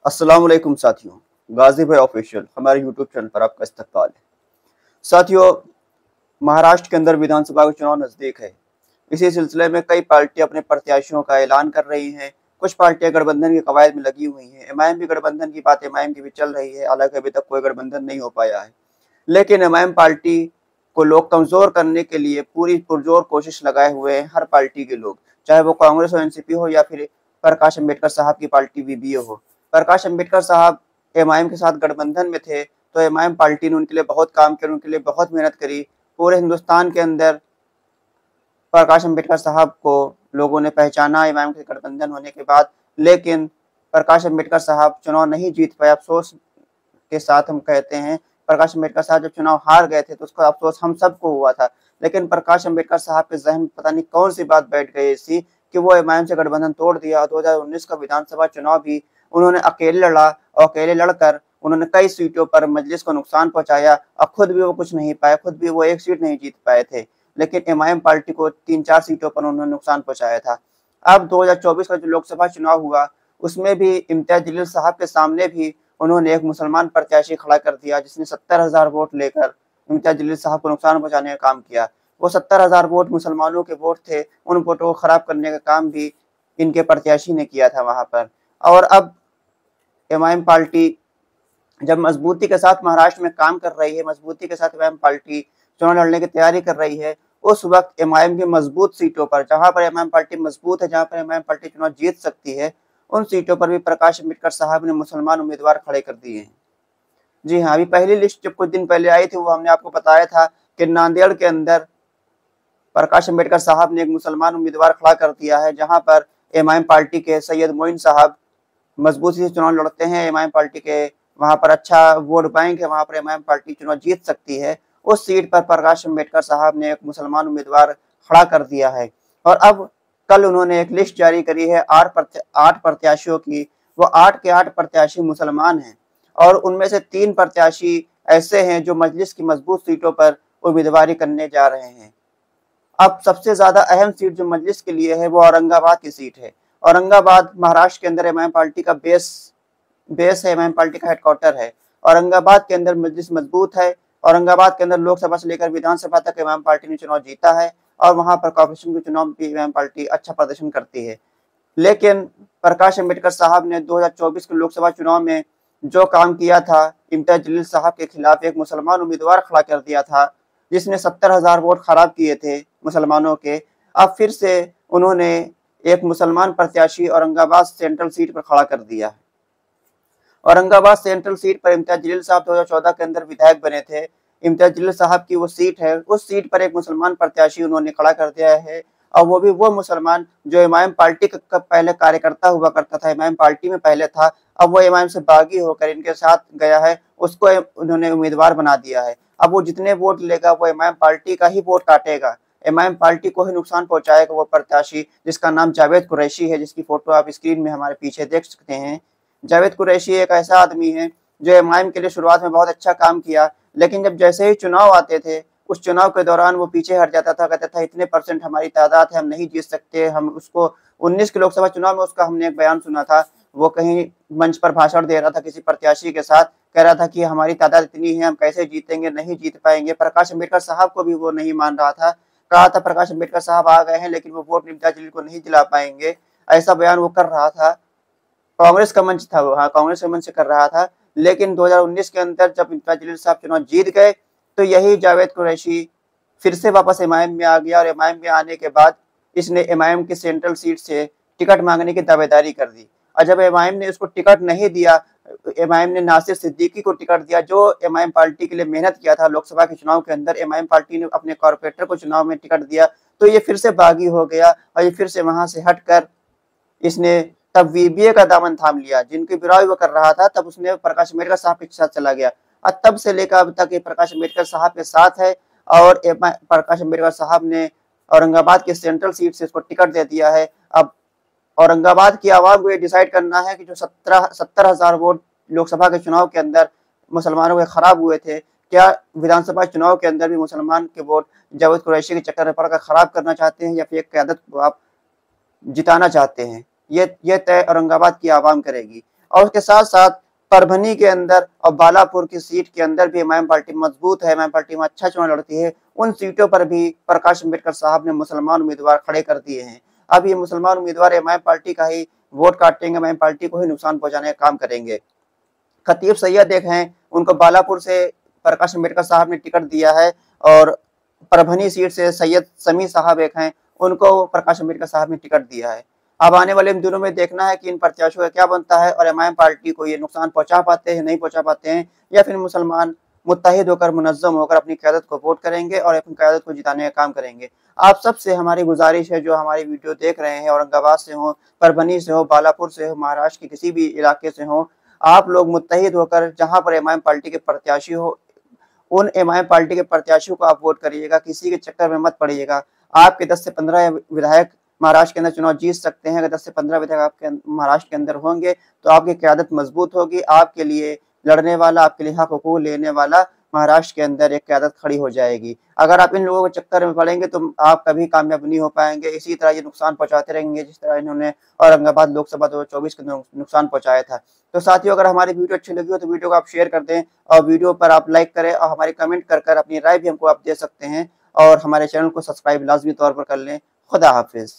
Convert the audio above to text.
अस्सलाम वालेकुम साथियों, गाजी भाई ऑफिशियल हमारे यूट्यूब चैनल पर आपका इस्तकबाल है। साथियों, महाराष्ट्र के अंदर विधानसभा के चुनाव नज़दीक है। इसी सिलसिले में कई पार्टियां अपने प्रत्याशियों का ऐलान कर रही हैं। कुछ पार्टियां गठबंधन की कवायद में लगी हुई हैं। एमआईएम की गठबंधन की बात एमआईएम की भी चल रही है, हालांकि अभी तक कोई गठबंधन नहीं हो पाया है। लेकिन एमआईएम पार्टी को लोग कमजोर करने के लिए पूरी पुरजोर कोशिश लगाए हुए हैं। हर पार्टी के लोग, चाहे वो कांग्रेस हो, एनसीपी हो या फिर प्रकाश अम्बेडकर साहब की पार्टी वीबीए हो। प्रकाश अम्बेडकर साहब एमआईएम के साथ गठबंधन में थे, तो एमआईएम पार्टी ने उनके लिए बहुत काम किया, उनके लिए बहुत मेहनत करी। पूरे हिंदुस्तान के अंदर प्रकाश अम्बेडकर साहब को लोगों ने पहचाना एमआईएम के गठबंधन होने के बाद। लेकिन प्रकाश अम्बेडकर साहब चुनाव नहीं जीत पाए। अफसोस के साथ हम कहते हैं, प्रकाश अम्बेडकर साहब जब चुनाव हार गए थे तो उसका अफसोस हम सबको हुआ था। लेकिन प्रकाश अम्बेडकर साहब के जहन में पता नहीं कौन सी बात बैठ गई ऐसी कि वो एमआईएम से गठबंधन तोड़ दिया। 2019 का विधानसभा चुनाव भी उन्होंने अकेले लड़ा और अकेले लड़कर उन्होंने कई सीटों पर मजलिस को नुकसान पहुंचाया और खुद भी वो कुछ नहीं पाए, खुद भी वो एक सीट नहीं जीत पाए थे। लेकिन एमआईएम पार्टी को 3-4 सीटों पर उन्होंने नुकसान पहुंचाया था। अब 2024 का जो लोकसभा चुनाव हुआ उसमें भी इम्तियाज जलील साहब के सामने भी उन्होंने एक मुसलमान प्रत्याशी खड़ा कर दिया, जिसने 70,000 वोट लेकर इम्तियाज जलील साहब को नुकसान पहुंचाने का काम किया। वो 70,000 वोट मुसलमानों के वोट थे, उन वोटों को खराब करने का काम भी इनके प्रत्याशी ने किया था वहां पर। और अब एमआईएम पार्टी जब मजबूती के साथ महाराष्ट्र में काम कर रही है, मजबूती के साथ एमआईएम पार्टी चुनाव लड़ने की तैयारी कर रही है, उस वक्त एमआईएम की मजबूत सीटों पर, जहां पर एमआईएम पार्टी मजबूत है, जहां पर एमआईएम पार्टी चुनाव जीत सकती है, उन सीटों पर भी प्रकाश अम्बेडकर साहब ने मुसलमान उम्मीदवार खड़े कर दिए हैं। जी हाँ, अभी पहली लिस्ट जब कुछ दिन पहले आई थी वो हमने आपको बताया था कि नांदेड़ के अंदर प्रकाश अम्बेडकर साहब ने एक मुसलमान उम्मीदवार खड़ा कर दिया है, जहां पर एमआईएम पार्टी के सैयद मोइन साहब मजबूती से चुनाव लड़ते हैं। एमआईएम पार्टी के वहां पर अच्छा वोट बैंक है, वहां पर एमआईएम पार्टी चुनाव जीत सकती है। उस सीट पर प्रकाश अम्बेडकर साहब ने एक मुसलमान उम्मीदवार खड़ा कर दिया है। और अब कल उन्होंने एक लिस्ट जारी करी है 8 प्रत्याशियों की। वो 8 के 8 प्रत्याशी मुसलमान हैं और उनमें से 3 प्रत्याशी ऐसे हैं जो मजलिस की मजबूत सीटों पर उम्मीदवारी करने जा रहे हैं। अब सबसे ज्यादा अहम सीट जो मजलिस के लिए है वो औरंगाबाद की सीट है। औरंगाबाद महाराष्ट्र के अंदर एमआईएम पार्टी का बेस है, एमआईएम पार्टी का हेडक्वार्टर है। औरंगाबाद के अंदर मजलिस मजबूत है। औरंगाबाद के अंदर लोकसभा से लेकर विधानसभा तक एमआईएम पार्टी ने चुनाव जीता है और वहां पर कॉर्पोरेशन के चुनाव भी एमआईएम पार्टी अच्छा प्रदर्शन करती है। लेकिन प्रकाश अम्बेडकर साहब ने 2024 के लोकसभा चुनाव में जो काम किया था, इम्तियाज जलील साहब के खिलाफ एक मुसलमान उम्मीदवार खड़ा कर दिया था, जिसने 70,000 वोट खराब किए थे मुसलमानों के। अब फिर से उन्होंने एक मुसलमान प्रत्याशी औरंगाबाद सेंट्रल सीट पर खड़ा कर दिया है। औरंगाबाद सेंट्रल सीट पर इम्तियाज जलील साहब 2014 के अंदर विधायक बने थे। इम्तियाज जलील साहब की वो सीट है, उस सीट पर एक मुसलमान प्रत्याशी उन्होंने खड़ा कर दिया है। और वो भी वो मुसलमान जो एमआईएम पार्टी का पहले कार्यकर्ता हुआ करता था, एमआईएम पार्टी में पहले था, अब वो एमआईएम से बागी होकर इनके साथ गया है, उसको उन्होंने उम्मीदवार बना दिया है। अब वो जितने वोट लेगा वो एमआईएम पार्टी का ही वोट काटेगा, एमआईएम पार्टी को ही नुकसान पहुंचाएगा। वो प्रत्याशी जिसका नाम जावेद कुरैशी है, जिसकी फोटो आप स्क्रीन में हमारे पीछे देख सकते हैं। जावेद कुरैशी एक ऐसा आदमी है जो एमआईएम के लिए शुरुआत में बहुत अच्छा काम किया, लेकिन जब जैसे ही चुनाव आते थे उस चुनाव के दौरान वो पीछे हट जाता था, कहता था इतने % हमारी तादाद है, हम नहीं जीत सकते। हम उसको 19 के लोकसभा चुनाव में उसका हमने एक बयान सुना था, वो कहीं मंच पर भाषण दे रहा था किसी प्रत्याशी के साथ, कह रहा था कि हमारी तादाद इतनी है, हम कैसे जीतेंगे, नहीं जीत पाएंगे। प्रकाश अम्बेडकर साहब को भी वो नहीं मान रहा था, कहा था प्रकाश अम्बेडकर साहब आ गए हैं लेकिन वो वोट इम्तियाज जलील को नहीं दिला पाएंगे, ऐसा बयान वो कर रहा था। कांग्रेस का मंच था वो, हाँ कांग्रेस का मंच से कर रहा था। लेकिन 2019 के अंदर जब इम्तियाज जलील साहब चुनाव जीत गए तो यही जावेद कुरैशी फिर से वापस एमआईएम में आ गया और एमआईएम में आने के बाद इसने एमआईएम की सेंट्रल सीट से टिकट मांगने की दावेदारी कर दी। और जब एमआईएम ने उसको टिकट नहीं दिया, एमआईएम ने नासिर सिद्दीकी को टिकट दिया जो एमआईएम पार्टी के लिए मेहनत किया था लोकसभा के चुनाव के अंदर, एमआईएम पार्टी ने अपने कॉर्पोरेटर को चुनाव में टिकट दिया, तो ये फिर से बागी हो गया और ये फिर से वहां से हटकर इसने तब वीबीए का दामन थाम लिया। जिनकी बुराई वो कर रहा था तब उसने प्रकाश अम्बेडकर साहब के साथ चला गया और तब से लेकर अब तक ये प्रकाश अम्बेडकर साहब के साथ है। और प्रकाश अम्बेडकर साहब ने औरंगाबाद के सेंट्रल सीट से इसको टिकट दे दिया है। अब औरंगाबाद की आवाम को ये डिसाइड करना है कि जो 70,000 वोट लोकसभा के चुनाव के अंदर मुसलमानों के खराब हुए थे, क्या विधानसभा चुनाव के अंदर भी मुसलमान के वोट जावेद कुरैशी के चक्कर में पड़कर खराब करना चाहते हैं या फिर एक क़यादत को आप जिताना चाहते हैं। ये तय औरंगाबाद की आवाम करेगी। और उसके साथ साथ परभनी के अंदर और बालापुर की सीट के अंदर भी एमआईएम पार्टी मजबूत है, एमआईएम पार्टी में अच्छा चुनाव लड़ती है। उन सीटों पर भी प्रकाश अम्बेडकर साहब ने मुसलमान उम्मीदवार खड़े कर दिए हैं। अब ये मुसलमान उम्मीदवार एमआईएम पार्टी का ही वोट काटेंगे, एमआईएम पार्टी को ही नुकसान पहुंचाने का काम करेंगे। खतीब सैयद एक हैं, उनको बालापुर से प्रकाश अम्बेडकर साहब ने टिकट दिया है और परभनी सीट से सैयद समी साहब एक हैं, उनको प्रकाश अम्बेडकर साहब ने टिकट दिया है। अब आने वाले इन दिनों में देखना है कि इन प्रत्याशियों का क्या बनता है और एमआईएम पार्टी को ये नुकसान पहुंचा पाते हैं, नहीं पहुंचा पाते हैं, या फिर मुसलमान मुत्तहिद होकर मुनज़्ज़म होकर अपनी क़यादत को वोट करेंगे और अपनी क़यादत को जिताने का काम करेंगे। आप सबसे हमारी गुजारिश है, जो हमारी वीडियो देख रहे हैं, औरंगाबाद से हो, परभनी से हो, बालापुर से हो, महाराष्ट्र के किसी भी इलाके से हो, आप लोग मुत्तहिद होकर जहां पर एमआईएम पार्टी के प्रत्याशी हो, उन एमआईएम पार्टी के प्रत्याशियों को आप वोट करिएगा, किसी के चक्कर में मत पड़िएगा। आपके 10 से 15 विधायक महाराष्ट्र के अंदर चुनाव जीत सकते हैं। अगर 10 से 15 विधायक आपके महाराष्ट्र के अंदर होंगे तो आपकी क़यादत मजबूत होगी, आपके लिए लड़ने वाला, आपके लिए हक हुकूक लेने वाला महाराष्ट्र के अंदर एक क़यादत खड़ी हो जाएगी। अगर आप इन लोगों के चक्कर में पड़ेंगे तो आप कभी कामयाब नहीं हो पाएंगे। इसी तरह ये नुकसान पहुंचाते रहेंगे जिस तरह इन्होंने औरंगाबाद लोकसभा 2024 के नुकसान पहुंचाया था। तो साथियों, अगर हमारी वीडियो अच्छी लगी हो तो वीडियो को आप शेयर कर दें और वीडियो पर आप लाइक करें और हमारे कमेंट कर अपनी राय भी हमको आप दे सकते हैं और हमारे चैनल को सब्सक्राइब लाजमी तौर पर कर लें। खुदा हाफिज।